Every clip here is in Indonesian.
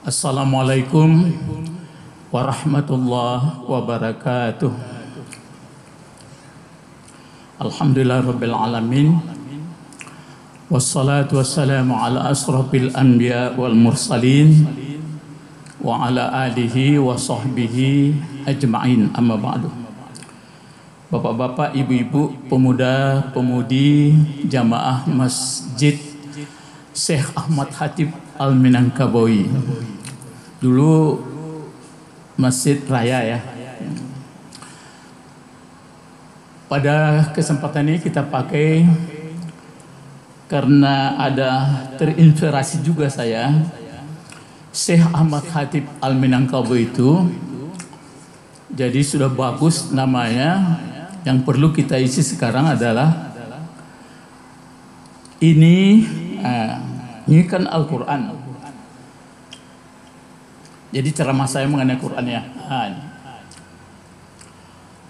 Assalamualaikum warahmatullahi wabarakatuh. Alhamdulillah rabbil alamin. Wassalatu wassalamu ala asrafil anbiya wal mursalin wa ala alihi wa sahbihi ajma'in, amma ba'du. Bapak-bapak, ibu-ibu, pemuda-pemudi jamaah Masjid Syekh Ahmad Khatib Al-Minangkabawi, dulu Masjid Raya ya. Pada kesempatan ini kita pakai karena ada terinspirasi juga saya, Syekh Ahmad Khatib Al-Minangkabawi itu, jadi sudah bagus namanya. Yang perlu kita isi sekarang adalah ini kan Al-Quran. Jadi ceramah saya mengenai Quran ya.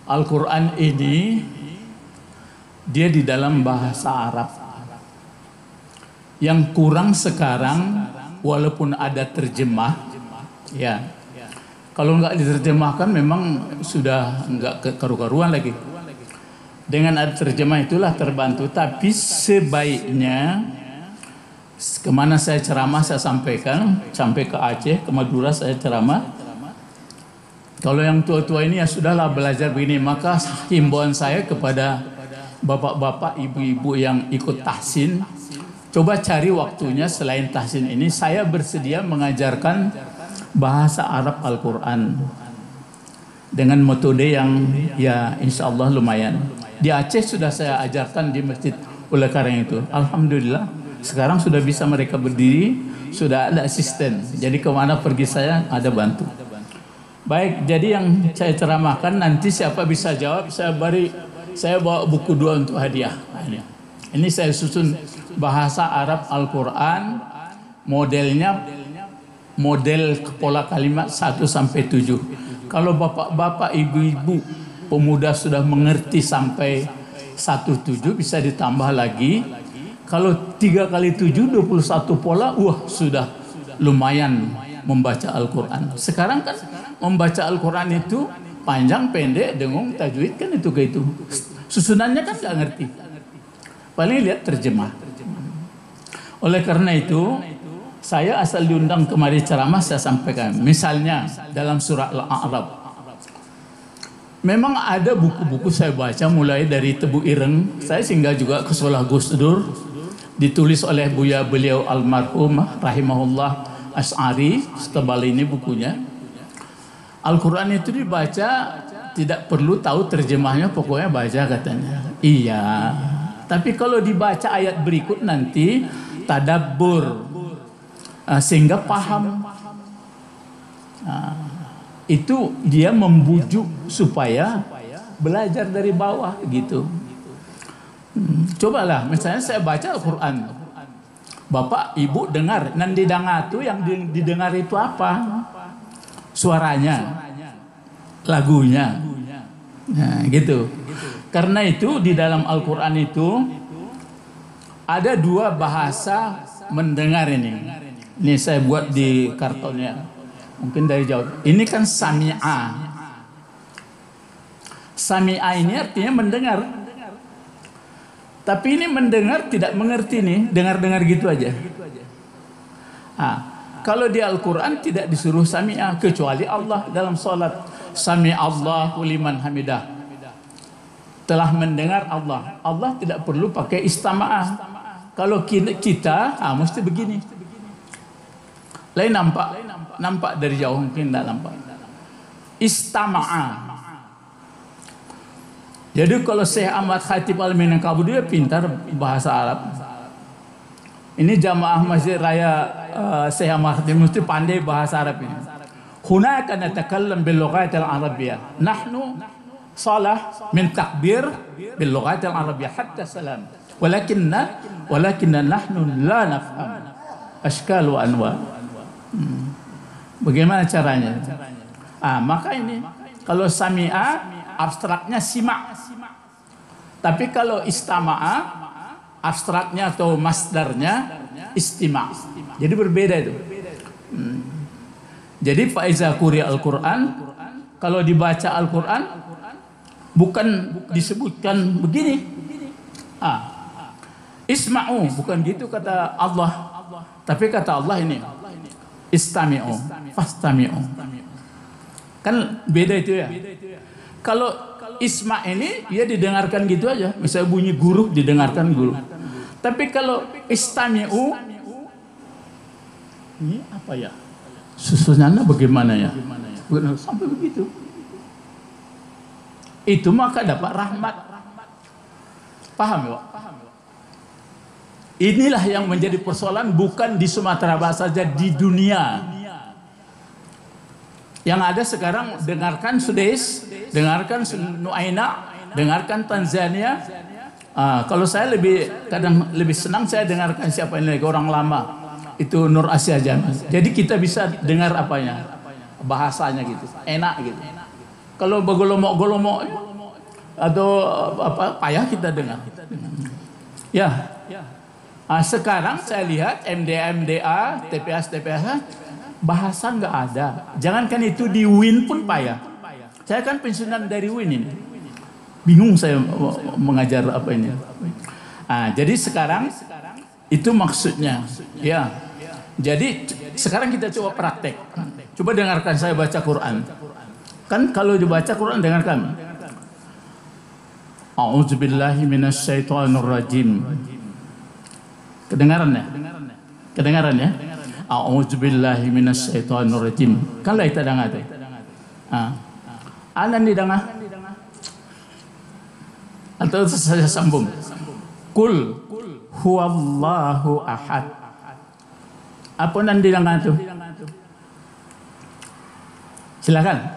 Al-Quran ini dia di dalam bahasa Arab. Yang kurang sekarang, walaupun ada terjemah, ya. Kalau nggak diterjemahkan memang sudah nggak keru-karuan lagi. Dengan ada terjemah itulah terbantu. Tapi sebaiknya kemana saya ceramah saya sampaikan, sampai ke Aceh, ke Madura saya ceramah. Kalau yang tua-tua ini ya sudahlah belajar begini. Maka himbauan saya kepada bapak-bapak, ibu-ibu yang ikut tahsin, coba cari waktunya selain tahsin ini. Saya bersedia mengajarkan bahasa Arab Al-Quran dengan metode yang ya insya Allah lumayan. Di Aceh sudah saya ajarkan di masjid. Oleh karena itu alhamdulillah sekarang sudah bisa mereka berdiri, sudah ada asisten. Jadi kemana pergi saya ada bantu. Baik, jadi yang saya ceramahkan nanti siapa bisa jawab, saya bawa buku 2 untuk hadiah. Ini saya susun bahasa Arab Al-Quran, modelnya model pola kalimat 1 sampai 7. Kalau bapak-bapak, ibu-ibu, pemuda sudah mengerti sampai 1-7 bisa ditambah lagi. Kalau 3 kali 7 21 pola, wah sudah lumayan membaca Al-Quran. Sekarang kan membaca Al-Quran itu panjang, pendek, dengung, tajwid kan itu ke itu. Susunannya kan nggak ngerti. Paling lihat terjemah. Oleh karena itu saya asal diundang kemari ceramah saya sampaikan. Misalnya dalam surah Al-A'raf. Memang ada buku-buku saya baca mulai dari Tebu Ireng. Saya singgah juga ke Sekolah Gus Dur. Ditulis oleh Buya beliau almarhum rahimahullah Asy'ari. Setebal ini bukunya. Al-Quran itu dibaca tidak perlu tahu terjemahnya, pokoknya baca katanya. Iya. Tapi kalau dibaca ayat berikut nanti tadabbur. Sehingga paham. Itu dia membujuk supaya belajar dari bawah gitu. Cobalah misalnya saya baca Al-Quran, bapak ibu dengar, nan didangatu yang didengar itu apa? Suaranya, lagunya, nah gitu. Karena itu di dalam Al-Quran itu ada 2 bahasa mendengar ini. Ini saya buat di kartonnya. Mungkin dari jauh. Ini kan sami'a. Sami'a ini artinya mendengar. Tapi ini mendengar tidak mengerti nih. Dengar-dengar gitu aja. Kalau di Al-Quran tidak disuruh sami'a. Kecuali Allah dalam salat. Sami'allahu liman hamidah. Telah mendengar Allah. Allah tidak perlu pakai istama'ah. Kalau kita mesti begini. Lain nampak dari jauh mungkin tidak nampak. Istama'a. Jadi kalau Syekh Ahmad Khatib Al-Minangkabawi dia pintar bahasa Arab. Ini jamaah Masjid Raya Syekh Ahmad Khatib mesti pandai bahasa Arab ini. Hunaka natakallam bil lughat al-arabiyyah. Nahnu salah min takbir bil lughat al-arabiyyah hatta salam. Walakinna nahnu la nafham ashkal wa anwa. Bagaimana caranya? Maka ini kalau sami'a abstraknya simak. Tapi kalau istama'a abstraknya atau masdarnya istima'. Jadi berbeda itu. Jadi faiza quriya al-Quran, kalau dibaca Al-Quran bukan disebutkan begini. Isma'u, bukan gitu kata Allah. Tapi kata Allah ini, istami'u, fastami'u. Kan beda itu ya. Kalau isma' ini dia didengarkan gitu aja. Misalnya bunyi guru didengarkan guru. Tapi kalau istami'u, ini apa ya? Susunannya bagaimana ya? Sampai begitu. Itu maka dapat rahmat. Paham ya? Inilah yang menjadi persoalan, bukan di Sumatera Barat saja, di dunia. Yang ada sekarang, dengarkan Sudais, dengarkan Nuaina, dengarkan Tanzania. Kalau saya kadang lebih senang saya dengarkan siapa ini lagi, orang lama. Itu Nur Asia Jamal. Jadi kita bisa dengar apanya, bahasanya gitu, enak gitu. Kalau begolomok-golomok atau apa payah kita dengar. Ya. Sekarang saya lihat MDA, TPS, bahasa nggak ada. Jangankan itu di UIN pun payah. Saya kan pensiunan dari UIN ini. Bingung saya mengajar apa ini. Jadi sekarang itu maksudnya. Ya. Jadi sekarang kita coba praktek. Coba dengarkan saya baca Quran. Kan kalau dibaca Quran dengarkan. A'udzubillahi minasyaitonirrajim. Kedengaran ya? Kedengaran ya? A'udzubillahi minasyaitonirrajim. Kan lah kita dengar tu. Anan didengar. Atau saya sambung. Kul huwallahu ahad. Apa nan didengar tu? Silakan.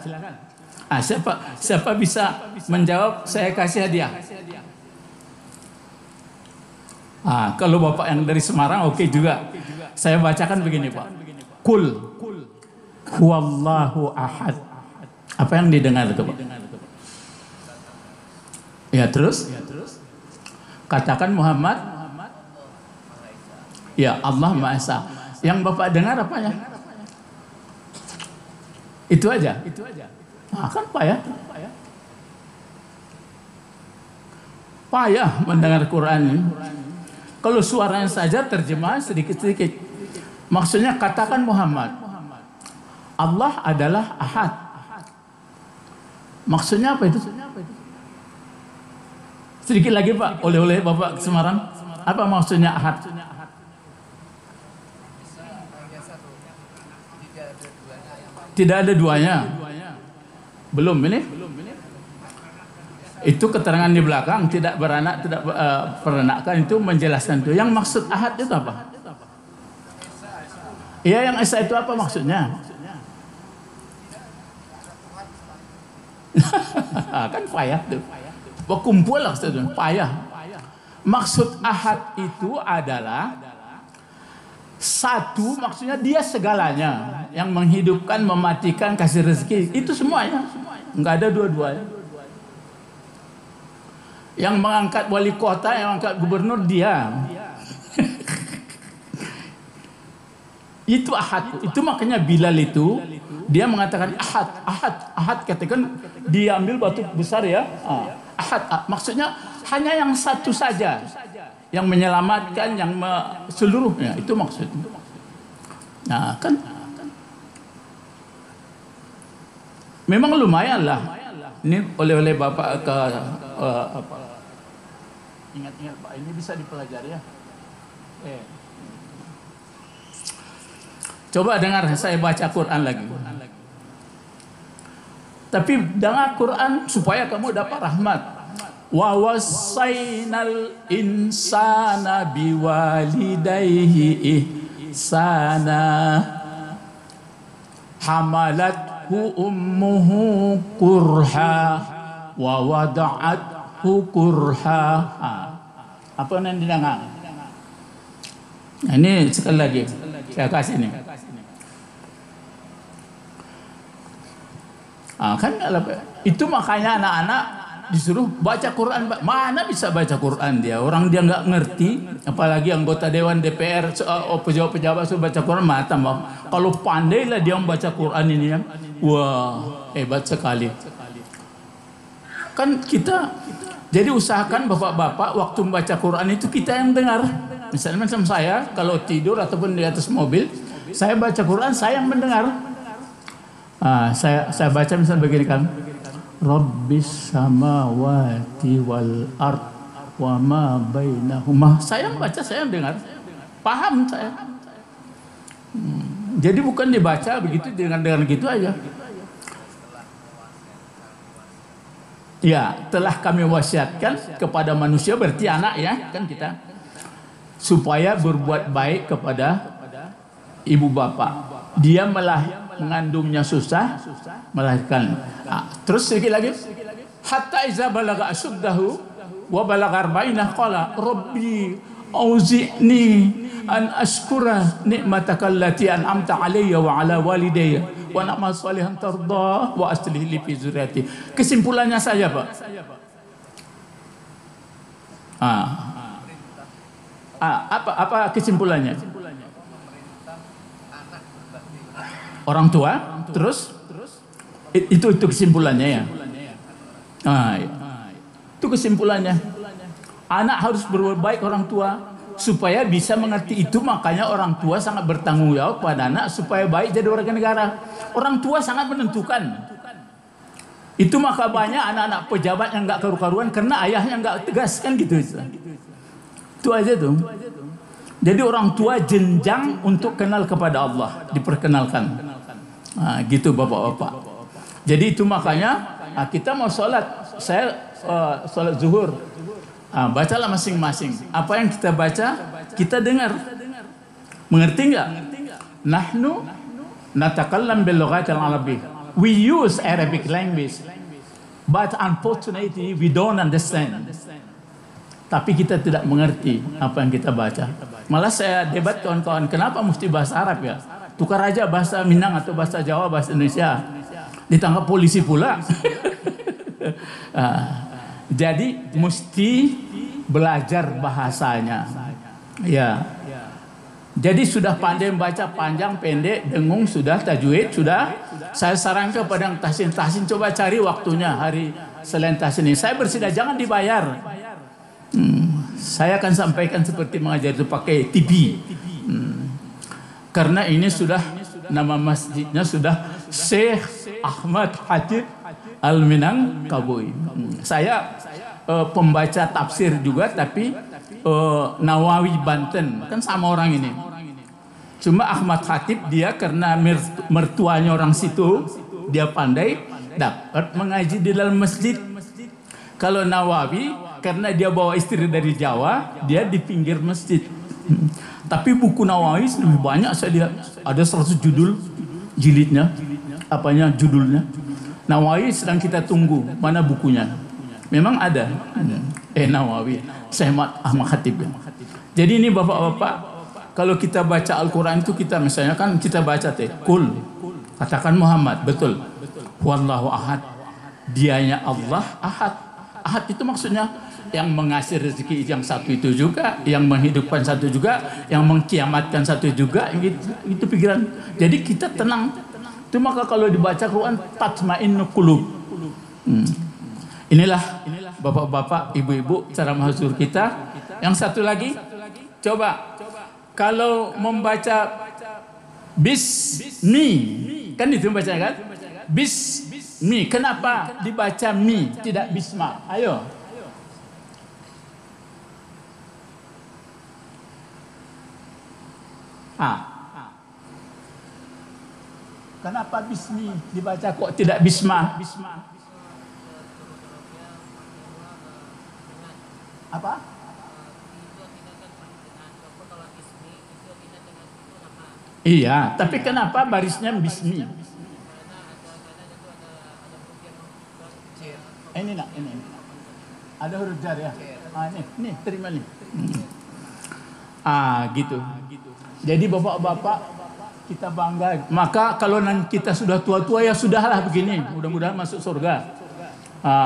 Siapa bisa menjawab, saya kasih hadiah. Kalau Bapak yang dari Semarang oke juga. Saya bacakan begini Pak. Kul huwallahu ahad. Apa yang didengar itu Pak? Ya terus? Katakan Muhammad. Ya Allah Maha Esa. Yang Bapak dengar apanya? Itu aja. Kan payah. Payah mendengar Quran ini. Kalau suaranya saja terjemah sedikit-sedikit. Maksudnya katakan Muhammad. Allah adalah ahad. Maksudnya apa itu? Sedikit lagi Pak, oleh Bapak Semarang. Apa maksudnya ahad? Tidak ada duanya. Belum ini? Itu keterangan di belakang, tidak beranak, tidak perenakan, itu menjelaskan itu. Yang maksud ahad itu apa? Iya, yang esa itu apa maksudnya? Kan payah tuh. Berkumpul lah maksudnya, payah. Maksud ahad itu adalah satu, maksudnya dia segalanya, yang menghidupkan, mematikan, kasih rezeki, itu semuanya. Enggak ada dua-duanya. Yang mengangkat wali kota, yang mengangkat gubernur dia. Itu ahad. Itu makanya Bilal itu dia mengatakan ahad katakan diambil batu besar ya. Ahad. Maksudnya hanya yang satu saja yang menyelamatkan, yang seluruhnya, itu maksudnya. Nah, kan memang lumayan lah. Ini oleh Bapak ke ingat-ingat Pak, ini bisa dipelajari ya. Coba dengar saya baca Quran lagi. Tapi dengar Quran supaya kamu dapat rahmat. Wa wassaynal insana biwalidayhi ihsana hamalathu ummuhu kurha wa wada'athu kurha. Apa yang didengar? Nah, ini sekali lagi saya kasih ini. Kan itu makanya anak-anak disuruh baca Quran. Mana bisa baca Quran dia? Orang dia nggak ngerti, apalagi anggota Dewan DPR, pejabat-pejabat suruh baca Quran, mata Kalau pandailah dia membaca Quran ini ya, wah hebat sekali. Kan kita, jadi usahakan bapak-bapak waktu membaca Quran itu kita yang dengar. Misalnya macam saya, kalau tidur ataupun di atas mobil, saya baca Quran, saya yang mendengar. Saya baca misalnya begini kan, Rabbis samawati wal ard wa ma bainahuma. Saya yang baca, saya yang dengar. Paham saya. Jadi bukan dibaca begitu dengan gitu aja. Ya, telah kami wasiatkan kepada manusia, berarti anak ya, kan kita, supaya berbuat baik kepada ibu bapak. Dia mengandungnya susah, melahirkan. Terus sedikit lagi. Hatta iza balagha asyuddahu wa balagha arba'ina qala rabbi auzi'ni an ashkura ni'mataka allati an'amta alayya wa ala walidayya wa na'mal salihan tardah wa aslih li fi zurriyyati. Kesimpulannya saja, Pak. Apa kesimpulannya? Orang tua, terus itu kesimpulannya ya. Itu kesimpulannya. Anak harus berbuat baik orang tua supaya bisa mengerti itu, makanya orang tua sangat bertanggung jawab pada anak supaya baik jadi warga negara. Orang tua sangat menentukan. Itu maka banyak anak-anak pejabat yang nggak karu-karuan karena ayahnya nggak tegas kan gitu. Itu aja tuh. Jadi orang tua jenjang untuk kenal kepada Allah diperkenalkan. Gitu bapak-bapak. Jadi itu makanya kita mau sholat, saya sholat zuhur. Bacalah masing-masing. Apa yang kita baca, kita dengar. Mengerti nggak? Nahnu natakallam bil lughatil arabiyyah. We use Arabic language, but unfortunately we don't understand. Tapi kita tidak mengerti apa yang kita baca. Malah saya debat kawan-kawan, kenapa mesti bahasa Arab ya? Tukar aja bahasa Minang atau bahasa Jawa, bahasa Indonesia. Ditangkap polisi pula. Jadi mesti belajar bahasanya. Ya. Jadi sudah pandai membaca panjang, pendek, dengung, sudah tajwid, sudah. Saya sarankan kepada yang tahsin coba cari waktunya hari selain tahsin ini. Saya bersedia, jangan dibayar. Saya akan sampaikan seperti mengajar itu pakai TV. Karena ini sudah nama masjidnya sudah Syekh Ahmad Hatib Al-Minangkabui. Saya pembaca tafsir juga, tapi Nawawi Banten, kan sama orang ini. Cuma Ahmad Hatib dia karena mertuanya orang situ, dia pandai dapat mengaji di dalam masjid. Kalau Nawawi karena dia bawa istri dari Jawa, dia di pinggir masjid. Tapi buku Nawawi lebih banyak saya lihat, ada 100 judul jilidnya, judulnya. Nawawi sedang kita tunggu, mana bukunya? Memang ada. Nawawi, Syekh Ahmad Hatib. Jadi ini bapak-bapak, kalau kita baca Al-Quran itu kita misalnya kan kita baca Kul, katakan Muhammad, betul. Wallahu ahad, dianya Allah ahad. Ahad itu maksudnya yang mengasih rezeki yang satu itu juga, yang menghidupkan satu juga, yang mengkiamatkan satu juga, itu pikiran. Jadi kita tenang. Itu maka kalau dibaca Quran tatma'innu qulub. Inilah bapak-bapak, ibu-ibu cara mahasiswa kita. Yang satu lagi, coba kalau membaca bismi, kan itu bacanya kan? Bismi, kenapa dibaca mi tidak bisma? Ayo. Kenapa bismi dibaca kok tidak bisma? Apa? Iya, tapi kenapa barisnya bismi? Ini nak, ini. Ada huruf jar ya. Nih, terima nih. Gitu. Jadi bapak-bapak kita bangga. Maka kalau kita sudah tua-tua ya sudahlah begini. Mudah-mudahan masuk surga.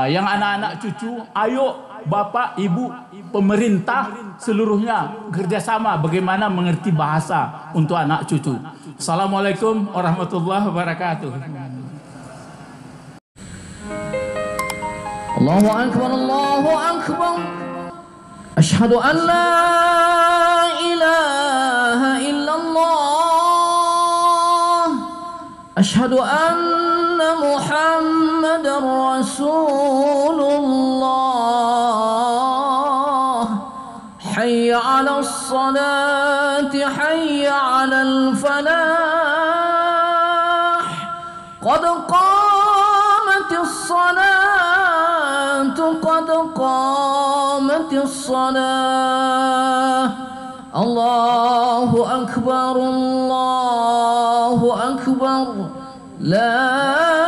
Yang anak-anak cucu, ayo bapak, ibu, pemerintah seluruhnya kerjasama bagaimana mengerti bahasa untuk anak cucu. Assalamualaikum warahmatullahi wabarakatuh. Allahu akbar, Allahu akbar. Asyhadu an la ilaha illallah. Asyhadu anna Muhammadar Rasulullah. Hayya 'alas salati, hayya 'alal falah. Qad qamatis salatu, qad qamatis salah. Allahu akbar, Allahu akbar. La